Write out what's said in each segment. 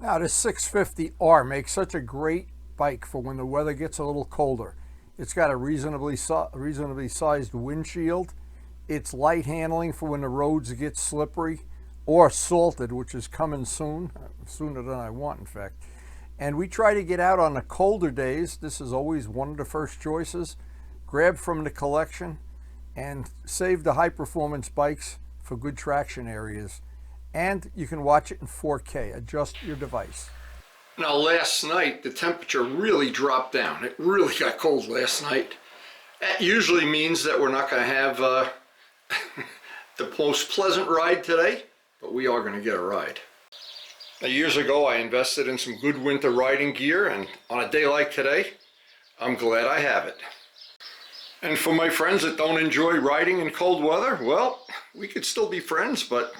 Now this 650R makes such a great bike for when the weather gets a little colder. It's got a reasonably sized windshield. It's light handling for when the roads get slippery or salted, which is coming soon, sooner than I want in fact. And we try to get out on the colder days. This is always one of the first choices. Grab from the collection and save the high performance bikes for good traction areas. And you can watch it in 4K. Adjust your device. Now last night the temperature really dropped down. It really got cold last night. That usually means that we're not going to have the most pleasant ride today, but we are going to get a ride. Now, years ago I invested in some good winter riding gear, and on a day like today I'm glad I have it. And for my friends that don't enjoy riding in cold weather, well, we could still be friends, but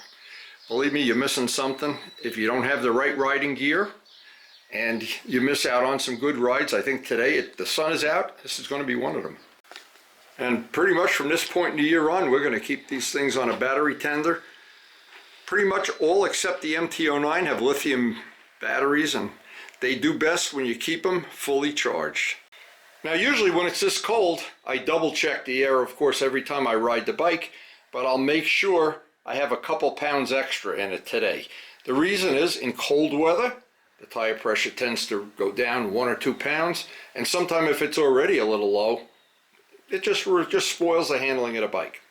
believe me, you're missing something if you don't have the right riding gear, and you miss out on some good rides. I think today, the sun is out, this is going to be one of them. And pretty much from this point in the year on, we're going to keep these things on a battery tender. Pretty much all except the MT-09 have lithium batteries, and they do best when you keep them fully charged. Now usually when it's this cold, I double check the air, of course, every time I ride the bike, but I'll make sure I have a couple pounds extra in it today. The reason is, in cold weather, the tire pressure tends to go down 1 or 2 pounds, and sometimes if it's already a little low, it just spoils the handling of the bike.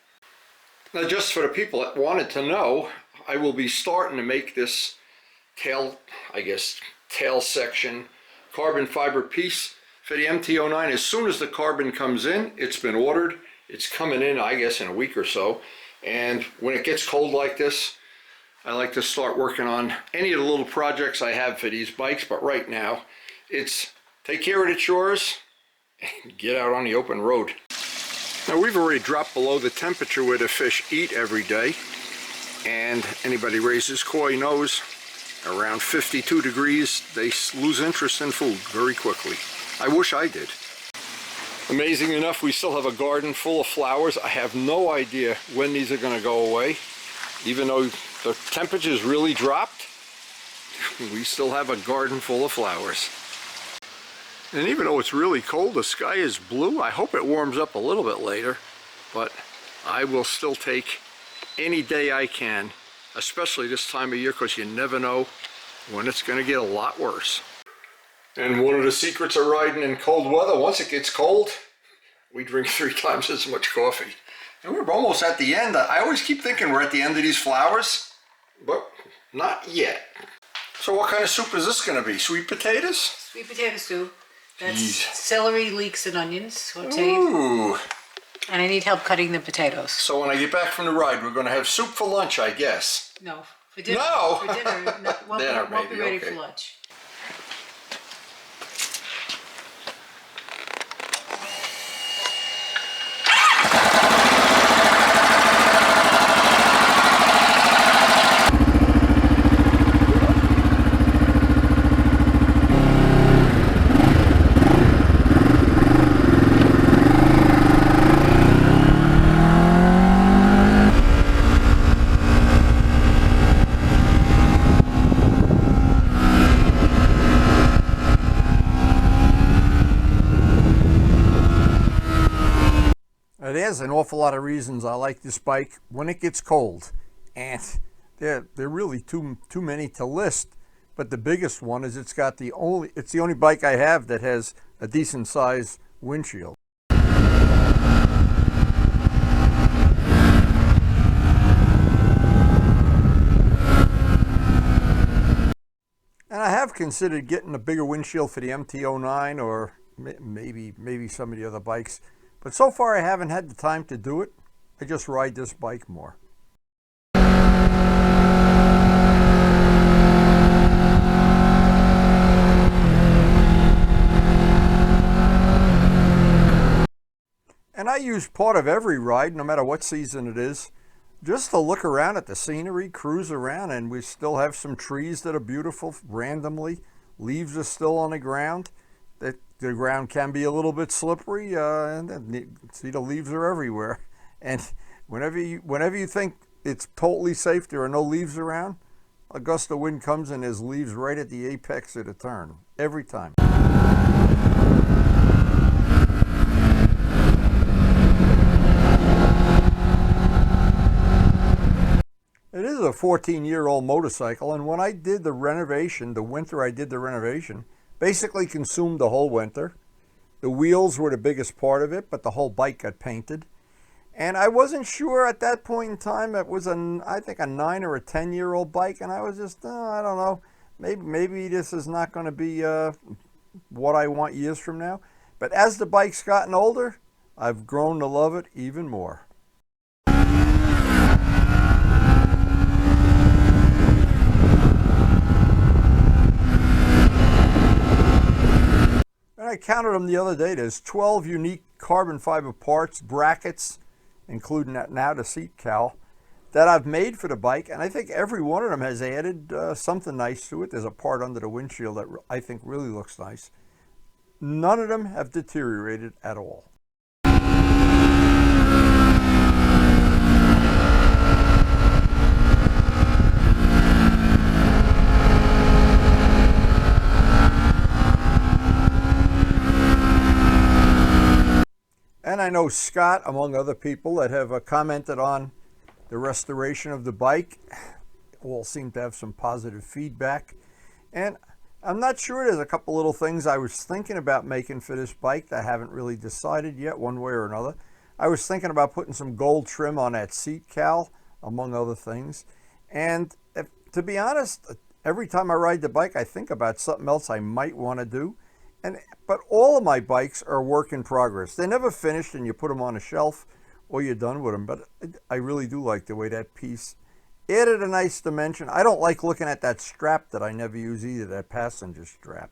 Now just for the people that wanted to know, I will be starting to make this tail section carbon fiber piece for the MT-09 as soon as the carbon comes in. It's been ordered. It's coming in, I guess, in a week or so. And when it gets cold like this, I like to start working on any of the little projects I have for these bikes. But right now, it's take care of the chores and get out on the open road. Now we've already dropped below the temperature where the fish eat every day. And anybody raises koi knows around 52 degrees, they lose interest in food very quickly. I wish I did. Amazing enough, we still have a garden full of flowers. I have no idea when these are going to go away. Even though the temperatures really dropped, we still have a garden full of flowers. And even though it's really cold, the sky is blue. I hope it warms up a little bit later, but I will still take any day I can, especially this time of year, because you never know when it's going to get a lot worse. And one of the secrets of riding in cold weather, once it gets cold, we drink 3 times as much coffee. And we're almost at the end. I always keep thinking we're at the end of these flowers, but not yet. So what kind of soup is this going to be? Sweet potatoes? Sweet potato soup. That's Jeez. Celery, leeks, and onions. Sauteed. Ooh. And I need help cutting the potatoes. So when I get back from the ride, we're going to have soup for lunch, I guess. No, for dinner. No! For dinner. No, won't be ready okay. for lunch. There's an awful lot of reasons I like this bike when it gets cold, and they're really too many to list. But the biggest one is it's the only bike I have that has a decent size windshield. And I have considered getting a bigger windshield for the MT-09 or maybe some of the other bikes. But so far I haven't had the time to do it. I just ride this bike more. And I use part of every ride, no matter what season it is, just to look around at the scenery, cruise around, and we still have some trees that are beautiful randomly. Leaves are still on the ground. The ground can be a little bit slippery, and see, the leaves are everywhere. And whenever you think it's totally safe, there are no leaves around, a gust of wind comes and there's leaves right at the apex of the turn. Every time. It is a 14-year-old motorcycle, and when I did the renovation, the winter I did the renovation, basically consumed the whole winter. The wheels were the biggest part of it, but the whole bike got painted. And I wasn't sure at that point in time. It was, I think, a 9 or a 10-year-old bike, and I was just, I don't know, maybe this is not going to be what I want years from now. But as the bike's gotten older, I've grown to love it even more. And I counted them the other day. There's 12 unique carbon fiber parts, brackets, including now the seat cowl, that I've made for the bike. And I think every one of them has added something nice to it. There's a part under the windshield that I think really looks nice. None of them have deteriorated at all. And I know Scott, among other people, that have commented on the restoration of the bike, all seem to have some positive feedback. And I'm not sure, there's a couple little things I was thinking about making for this bike that I haven't really decided yet, one way or another. I was thinking about putting some gold trim on that seat cowl, among other things. And to be honest, every time I ride the bike, I think about something else I might want to do. But all of my bikes are a work in progress. They're never finished and you put them on a shelf or you're done with them. But I really do like the way that piece added a nice dimension. I don't like looking at that strap that I never use either, that passenger strap.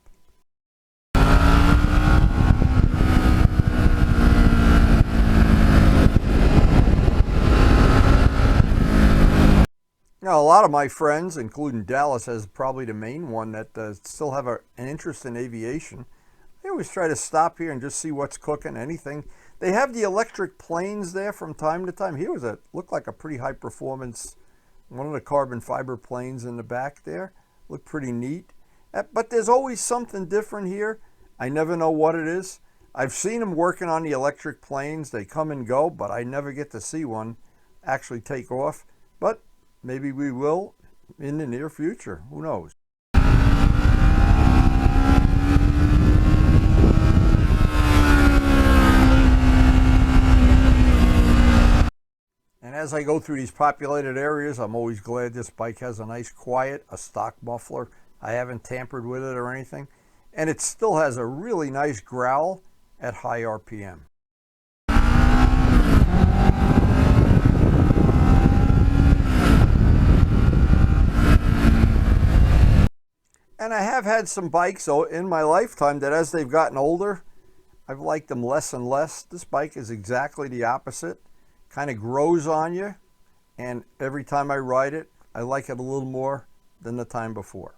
Now, a lot of my friends, including Dallas, has probably the main one, that still have an interest in aviation. I always try to stop here and just see what's cooking, anything. They have the electric planes there from time to time. Here was looked like a pretty high performance, one of the carbon fiber planes in the back there. Looked pretty neat. But there's always something different here. I never know what it is. I've seen them working on the electric planes. They come and go, but I never get to see one actually take off. But maybe we will in the near future. Who knows? And as I go through these populated areas, I'm always glad this bike has a nice quiet, a stock muffler. I haven't tampered with it or anything. And it still has a really nice growl at high RPM. And I have had some bikes in my lifetime that as they've gotten older, I've liked them less and less. This bike is exactly the opposite. Kind of grows on you, and every time I ride it, I like it a little more than the time before.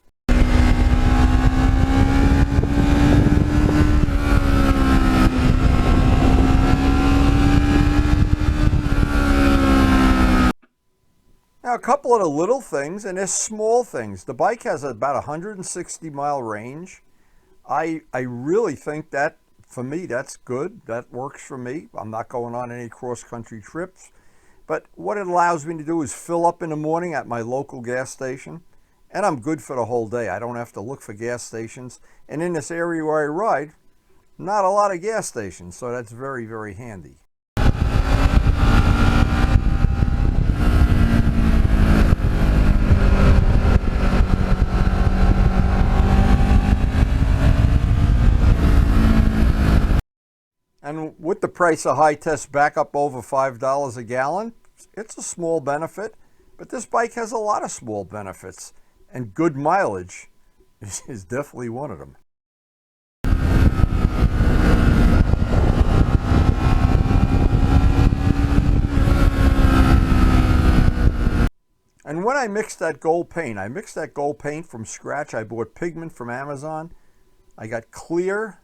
Now, a couple of the little things, and they're small things. The bike has about 160-mile range. I really think that, for me, that's good. That works for me. I'm not going on any cross-country trips. But what it allows me to do is fill up in the morning at my local gas station, and I'm good for the whole day. I don't have to look for gas stations. And in this area where I ride, not a lot of gas stations, so that's very, very handy. And with the price of high test back up over $5 a gallon, it's a small benefit, but this bike has a lot of small benefits, and good mileage is definitely one of them. And when I mixed that gold paint from scratch. I bought pigment from Amazon. I got clear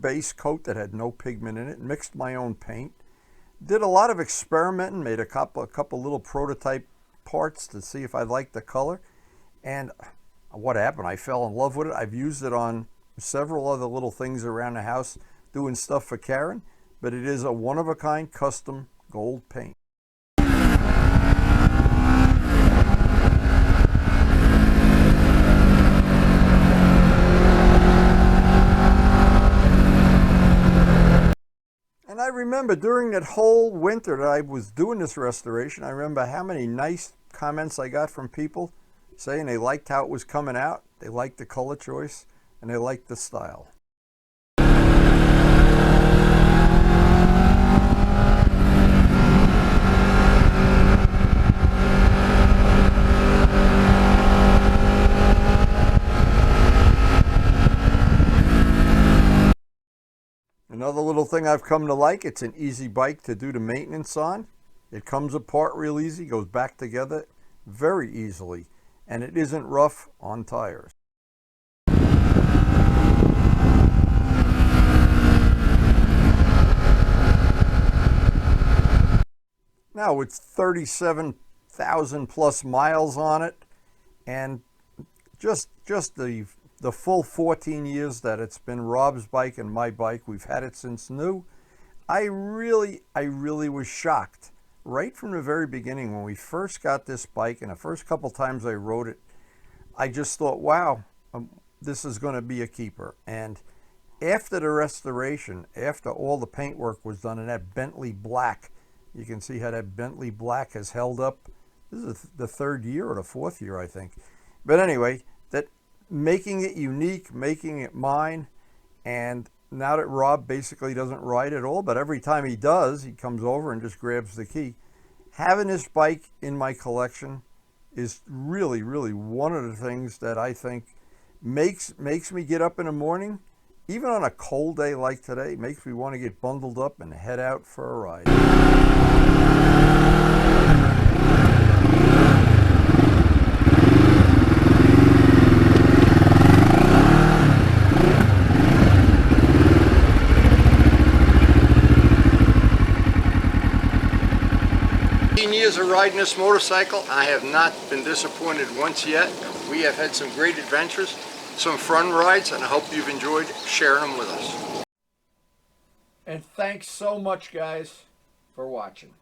base coat that had no pigment in it, mixed my own paint, did a lot of experimenting, made a couple little prototype parts to see if I liked the color, And what happened? I fell in love with it. I've used it on several other little things around the house, doing stuff for Karen, but it is a one-of-a-kind custom gold paint. And I remember during that whole winter that I was doing this restoration, I remember how many nice comments I got from people saying they liked how it was coming out, they liked the color choice, and they liked the style. Another little thing I've come to like, it's an easy bike to do the maintenance on. It comes apart real easy, goes back together very easily, and it isn't rough on tires. Now it's 37,000 plus miles on it, and just the full 14 years that it's been Rob's bike and my bike, we've had it since new. I really was shocked right from the very beginning when we first got this bike, and the first couple times I rode it, I just thought, wow, this is going to be a keeper. And after the restoration, after all the paintwork was done in that Bentley black, you can see how that Bentley black has held up. This is the third year or the fourth year, I think. But anyway, that making it unique, making it mine, and now that Rob basically doesn't ride at all, but every time he does, he comes over and just grabs the key. Having this bike in my collection is really one of the things that I think makes me get up in the morning, even on a cold day like today, makes me want to get bundled up and head out for a ride. 15 years of riding this motorcycle, I have not been disappointed once yet. We have had some great adventures, some fun rides, and I hope you've enjoyed sharing them with us. And thanks so much, guys, for watching.